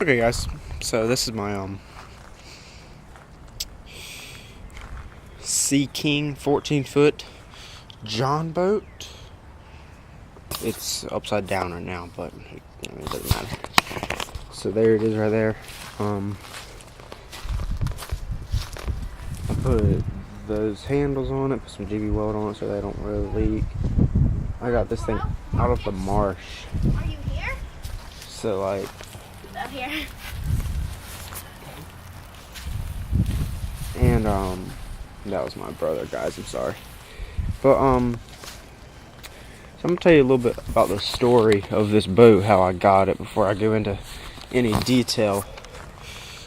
Okay, guys. So this is my Sea King 14-foot John boat. It's upside down right now, but it doesn't matter. So there it is, right there. I put those handles on it, put some GB weld on it so they don't really leak. I got this thing out of the marsh. Are you here? So like. Up here. And that was my brother, guys. I'm sorry, but so I'm gonna tell you a little bit about the story of this boat, how I got it, before I go into any detail.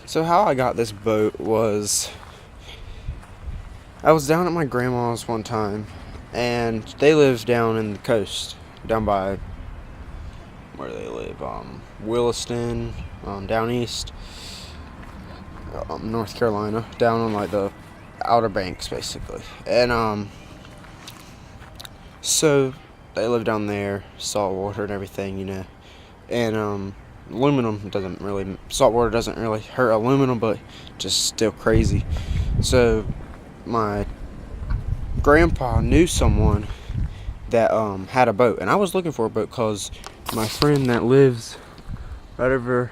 So how I got this boat was, I was down at my grandma's one time, and they live down in the coast, down by where they live, Williston, down east, North Carolina, down on like the Outer Banks, basically. And so they live down there, salt water and everything, and salt water doesn't really hurt aluminum, but just still crazy. So my grandpa knew someone that had a boat, and I was looking for a boat because my friend that lives right over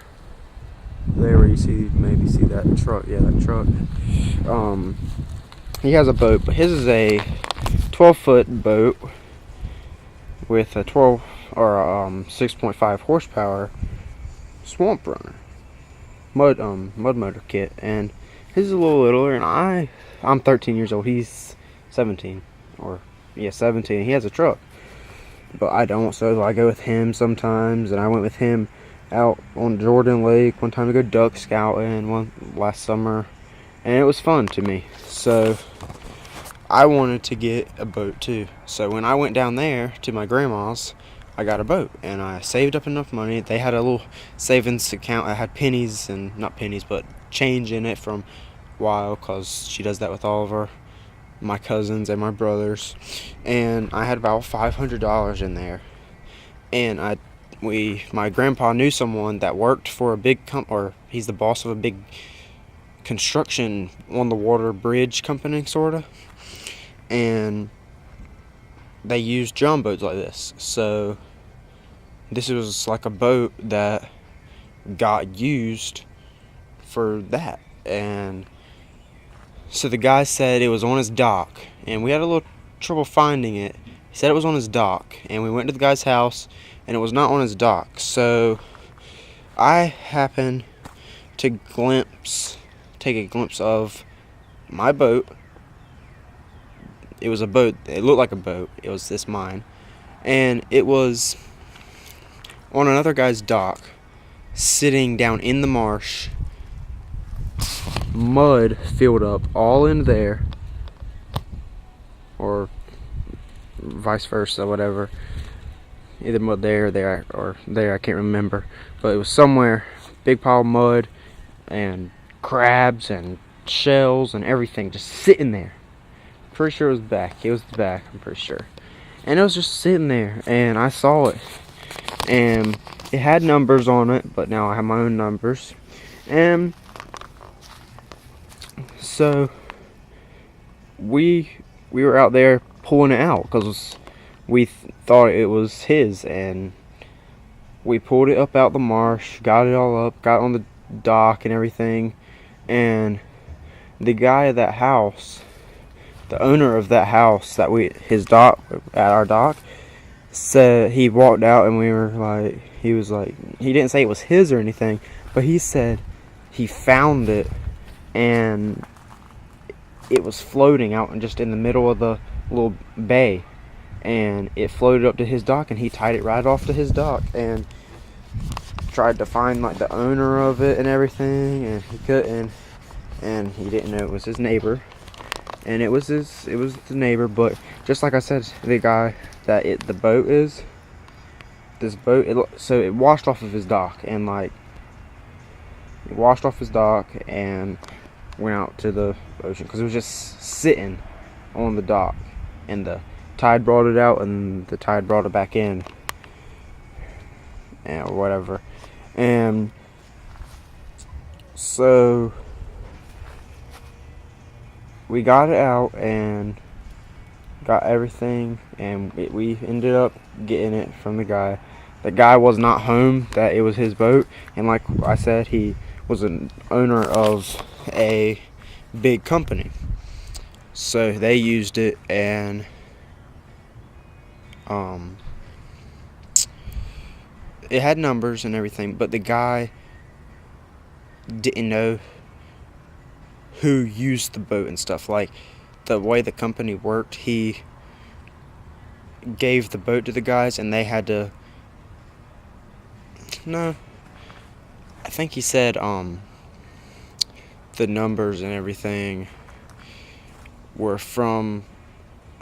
there, where you maybe see that truck, that truck, he has a boat, but his is a 12-foot boat with a 6.5 horsepower swamp runner mud motor kit, and his is a little littler, and I'm 13 years old. He's 17, 17. He has a truck, but I don't, so I go with him sometimes. And I went with him out on Jordan Lake one time to go duck scouting last summer, and it was fun to me. So I wanted to get a boat too. So when I went down there to my grandma's, I got a boat, and I saved up enough money. They had a little savings account. I had pennies, and not pennies, but change in it from a while, because she does that with all of my cousins and my brothers. And I had about $500 in there. And my grandpa knew someone that worked for a big or he's the boss of a big construction on the water bridge company, sorta. And they used John boats like this. So this was like a boat that got used for that. And so the guy said it was on his dock, and we had a little trouble finding it. He said it was on his dock, and we went to the guy's house, and it was not on his dock. So I happened to take a glimpse of my boat. It was a boat. It looked like a boat. It was this mine, and it was on another guy's dock, sitting down in the marsh, mud filled up all in there, or vice versa, whatever. Either mud there, or there, I can't remember. But it was somewhere, big pile of mud, and crabs, and shells, and everything just sitting there. Pretty sure it was back. It was the back, I'm pretty sure. And it was just sitting there, and I saw it. And it had numbers on it, but now I have my own numbers. And so we were out there pulling it out, because we thought it was his, and we pulled it up out the marsh, got it all up, got on the dock and everything. And the guy at that house, the owner of that house at our dock, said he walked out, and he didn't say it was his or anything, but he said he found it, and it was floating out and just in the middle of the little bay, and it floated up to his dock, and he tied it right off to his dock, and tried to find like the owner of it and everything, and he couldn't, and he didn't know it was his neighbor. And it was the neighbor, but just like I said, the guy that it washed off of his dock, and went out to the ocean, because it was just sitting on the dock, and the tide brought it out, and the tide brought it back in, or whatever. And So we got it out and got everything, and we ended up getting it from the guy. The guy was not home, that it was his boat, and like I said, he was an owner of a big company. So they used it, and it had numbers and everything, but the guy didn't know who used the boat and stuff. Like, the way the company worked, he gave the boat to the guys, and they had to, no, I think he said the numbers and everything were from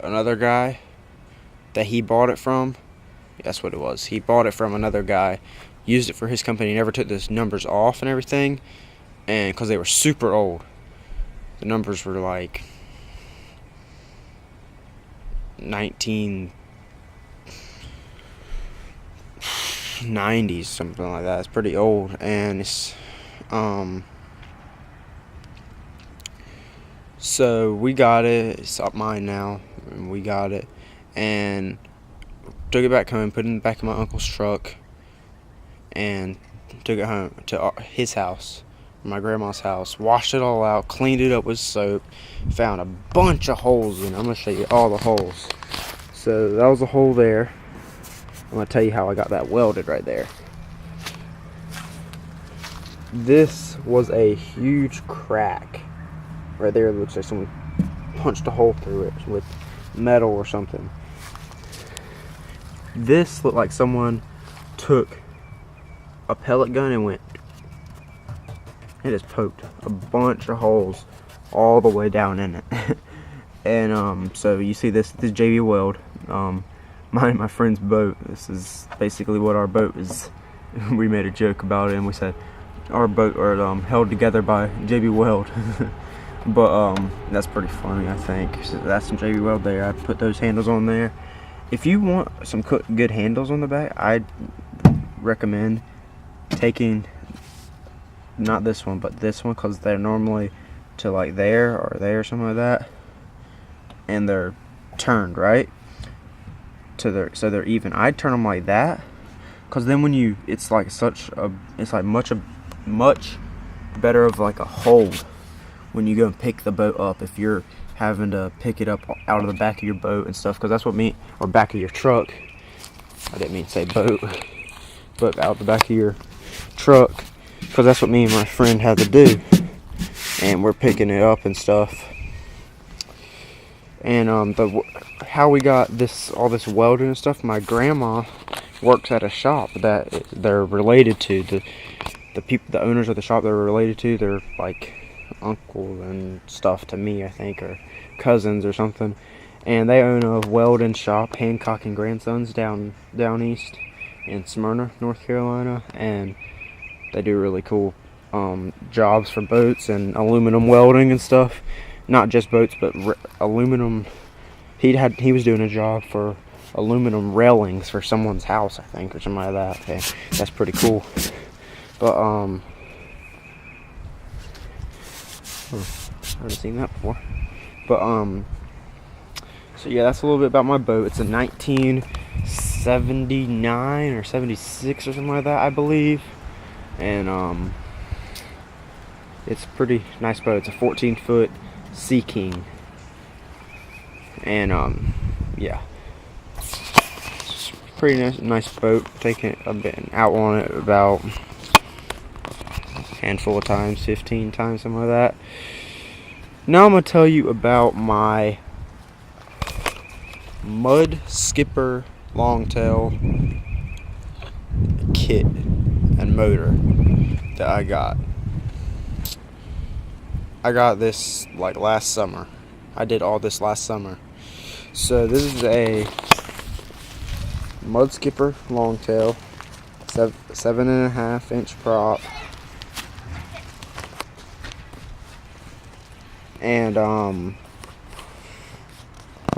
another guy that he bought it from. That's what it was. He bought it from another guy, used it for his company, never took those numbers off and everything, and because they were super old. The numbers were like 1990s, something like that. It's pretty old, and it's so we got it. It's up mine now, and we got it, and took it back home, put it in the back of my uncle's truck, and took it home to his house, my grandma's house. Washed it all out, cleaned it up with soap, found a bunch of holes in it. I'm gonna show you all the holes. So that was a hole there. I'm gonna tell you how I got that welded right there. This was a huge crack right there. It looks like someone punched a hole through it with metal or something. This looked like someone took a pellet gun and went, it just poked a bunch of holes all the way down in it. And so you see this JB Weld, my friend's boat. This is basically what our boat is. We made a joke about it, and we said our boat are held together by JB Weld. But that's pretty funny, I think. So that's some JB Weld there. I put those handles on there. If you want some good handles on the back, I'd recommend taking not this one, but this one, because they're normally to like there or there, something like that, and they're turned right to their, so they're even. I'd turn them like that, because then when you, it's like much better of like a hold when you go and pick the boat up, if you're having to pick it up out of the back of your boat and stuff, because that's what or back of your truck. I didn't mean to say boat, but out the back of your truck, because that's what me and my friend had to do, and we're picking it up and stuff. And how we got all this welding and stuff, my grandma works at a shop that they're related to. The owners of the shop they're related to, they're like uncle and stuff to me, I think, or cousins or something. And they own a welding shop, Hancock and Grandsons, down east in Smyrna, North Carolina, and they do really cool jobs for boats and aluminum welding and stuff. Not just boats, but aluminum. He was doing a job for aluminum railings for someone's house, I think, or something like that. Okay, that's pretty cool. But I haven't seen that before. But so yeah, that's a little bit about my boat. It's a 1979 or 76 or something like that, I believe. And it's a pretty nice boat. It's a 14-foot Sea King. And yeah, it's a pretty nice boat. I've been out on it about a handful of times, 15 times, something like that. Now I'm gonna tell you about my Mud Skipper Longtail kit and motor that I got. I got this like last summer. I did all this last summer. So this is a Mud Skipper Longtail, 7.5-inch prop, and hold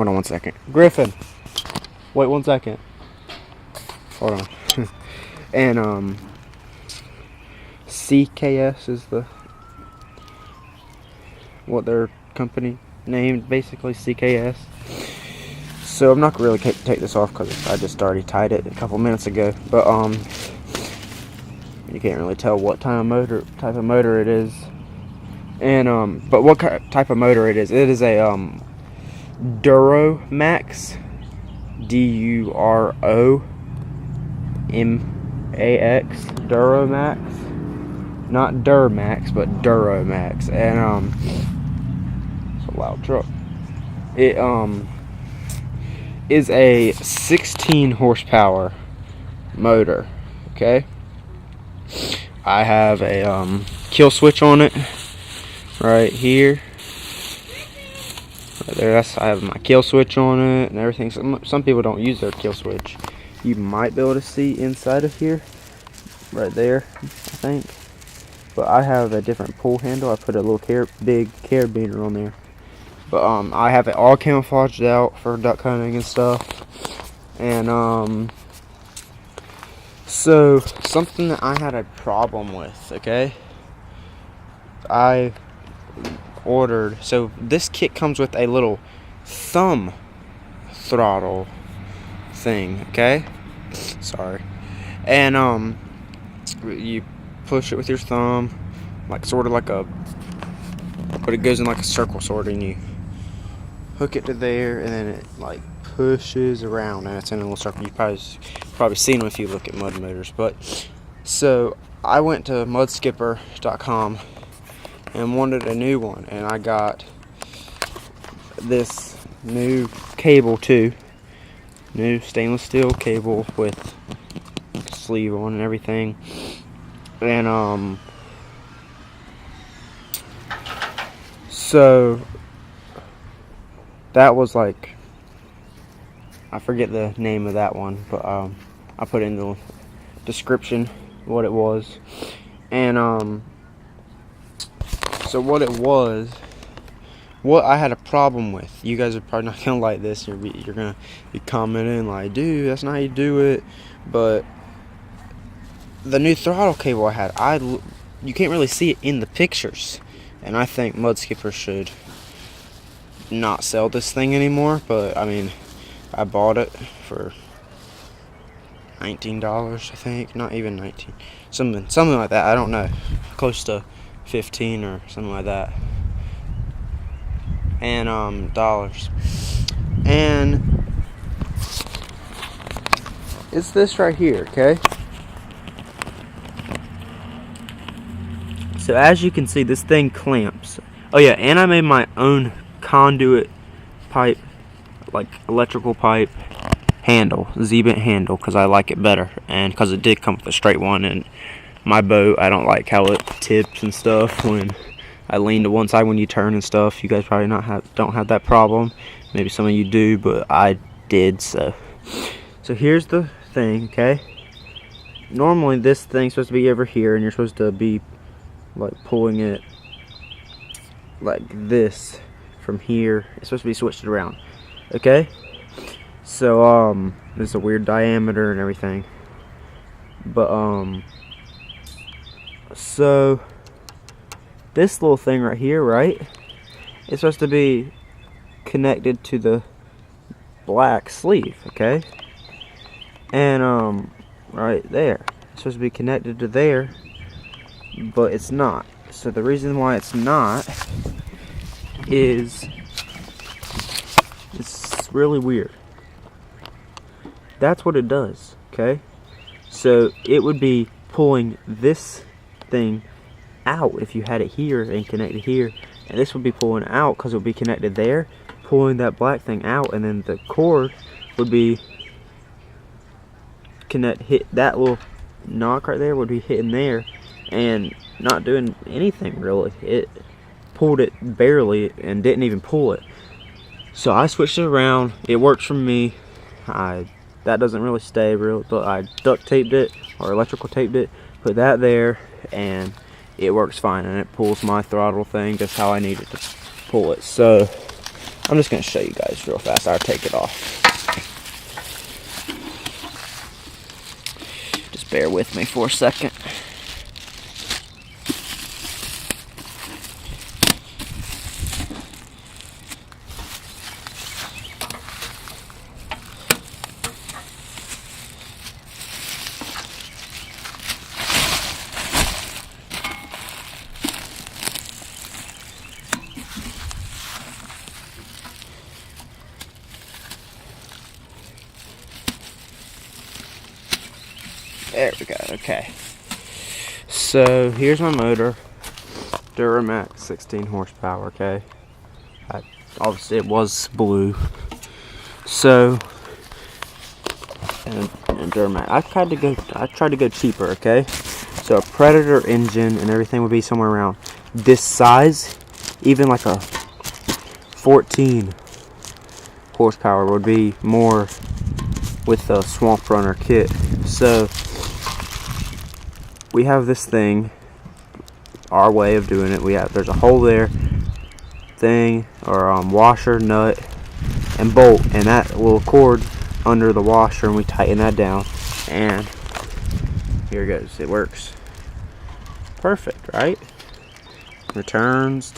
on one second, Griffin. Wait 1 second. Hold on. And CKS is the what their company named, basically CKS. So I'm not really going to take this off because I just already tied it a couple minutes ago. But you can't really tell what type of motor it is. And but what type of motor it is? It is a duromax, DUROMAX, duromax, not Durmax, but duromax. And it's a loud truck. It is a 16 horsepower motor. Okay, I have a kill switch on it right here. Right there, I have my kill switch on it and everything. Some people don't use their kill switch. You might be able to see inside of here, right there, I think. But I have a different pull handle. I put a little big carabiner on there. But I have it all camouflaged out for duck hunting and stuff. And so something that I had a problem with, okay? I ordered, so this kit comes with a little thumb throttle thing, okay? Sorry. And you push it with your thumb, like sort of like a, but it goes in like a circle sort of, and you hook it to there, and then it like pushes around, and it's in a little circle. You've probably seen them if you look at mud motors. But so I went to mudskipper.com and wanted a new one, and I got this new cable too, new stainless steel cable with sleeve on and everything. And so that was like, I forget the name of that one, but I put in the description what it was. And so what it was, what I had a problem with, you guys are probably not gonna like this. You're gonna be commenting like, dude, that's not how you do it. But the new throttle cable I had, you can't really see it in the pictures, and I think Mudskipper should not sell this thing anymore. But I mean, I bought it for $19, I think, not even 19, something like that. I don't know, close to 15 or something like that. And dollars. And it's this right here, okay? So as you can see, this thing clamps. Oh yeah, and I made my own conduit pipe, like electrical pipe handle, Z-bent handle, because I like it better, and because it did come with a straight one. And my boat, I don't like how it tips and stuff when I lean to one side when you turn and stuff. You guys probably don't have that problem. Maybe some of you do, but I did. So here's the thing, okay? Normally this thing's supposed to be over here, and you're supposed to be like pulling it like this from here. It's supposed to be switched around, okay? So there's a weird diameter and everything, but so this little thing right here, right, it's supposed to be connected to the black sleeve, okay? And right there, it's supposed to be connected to there, but it's not. So the reason why it's not is it's really weird. That's what it does, okay? So it would be pulling this thing out if you had it here and connected here, and this would be pulling out because it would be connected there, pulling that black thing out, and then the cord would be hit that little knock right there, would be hitting there and not doing anything really. It pulled it barely and didn't even pull it. So I switched it around. It works for me. That doesn't really stay real, but I duct taped it or electrical taped it, put that there, and it works fine, and it pulls my throttle thing just how I need it to pull it. So I'm just going to show you guys real fast. I'll take it off. Just bear with me for a second. go. Okay. So here's my motor. Duromax 16 horsepower, okay? Obviously it was blue. So and Duromax. I tried to go cheaper, okay? So a Predator engine and everything would be somewhere around this size. Even like a 14 horsepower would be more with the Swamp Runner kit. So we have this thing, our way of doing it. There's a hole there, thing, or washer, nut, and bolt, and that little cord under the washer, and we tighten that down, and here it goes. It works perfect, right? Returns.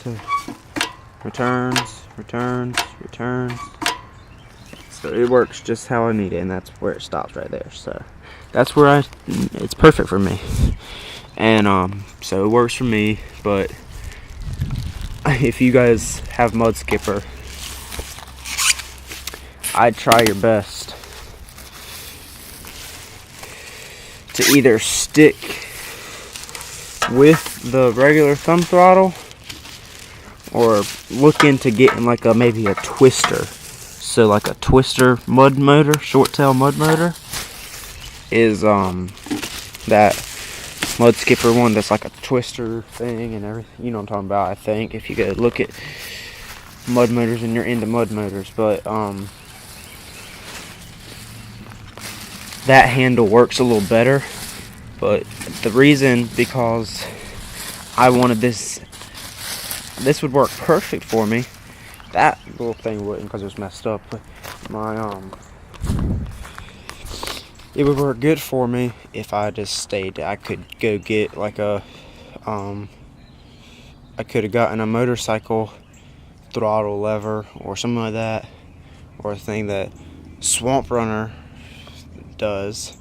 So it works just how I need it, and that's where it stops right there. So that's where it's perfect for me. And so it works for me. But if you guys have mud skipper, I'd try your best to either stick with the regular thumb throttle or look into getting like maybe a twister. So like a twister mud motor, short tail mud motor, is that mud skipper one that's like a twister thing and everything. You know what I'm talking about, I think, if you go look at mud motors and you're into mud motors. But that handle works a little better. But the reason, because I wanted this would work perfect for me. That little thing wouldn't, because it was messed up. But it would work good for me if I just stayed. I could go get like I could have gotten a motorcycle throttle lever or something like that, or a thing that Swamp Runner does.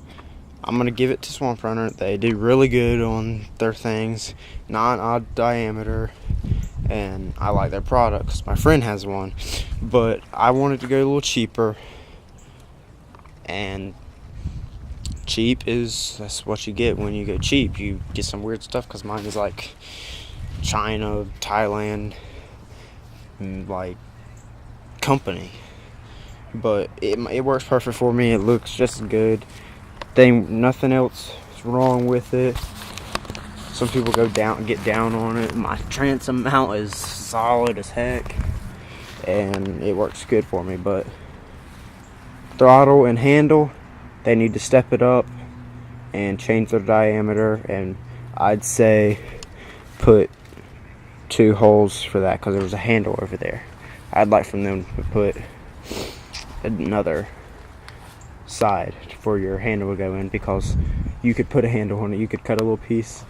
I'm gonna give it to Swamp Runner. They do really good on their things, non-odd diameter, and I like their products. My friend has one, but I wanted to go a little cheaper, and that's what you get when you go cheap. You get some weird stuff, because mine is like China, Thailand, like company, but it works perfect for me. It looks just good. Nothing else is wrong with it. Some people get down on it. My transom mount is solid as heck, and it works good for me. But throttle and handle, they need to step it up and change their diameter, and I'd say put 2 holes for that, because there was a handle over there. I'd like for them to put another side for your handle to go in, because you could put a handle on it. You could cut a little piece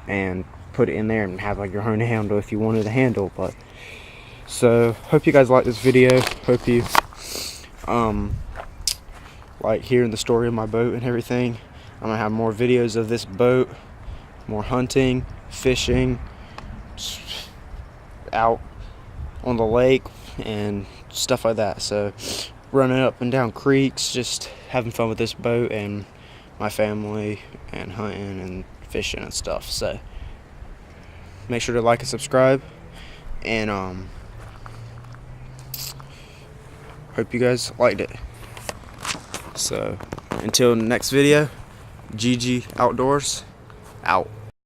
and put it in there and have like your own handle if you wanted a handle. But so hope you guys like this video. Hope you like hearing the story of my boat and everything. I'm gonna have more videos of this boat, more hunting, fishing, out on the lake and stuff like that. So running up and down creeks, just having fun with this boat and my family, and hunting and fishing and stuff. So make sure to like and subscribe, and hope you guys liked it. So until next video, GG Outdoors out.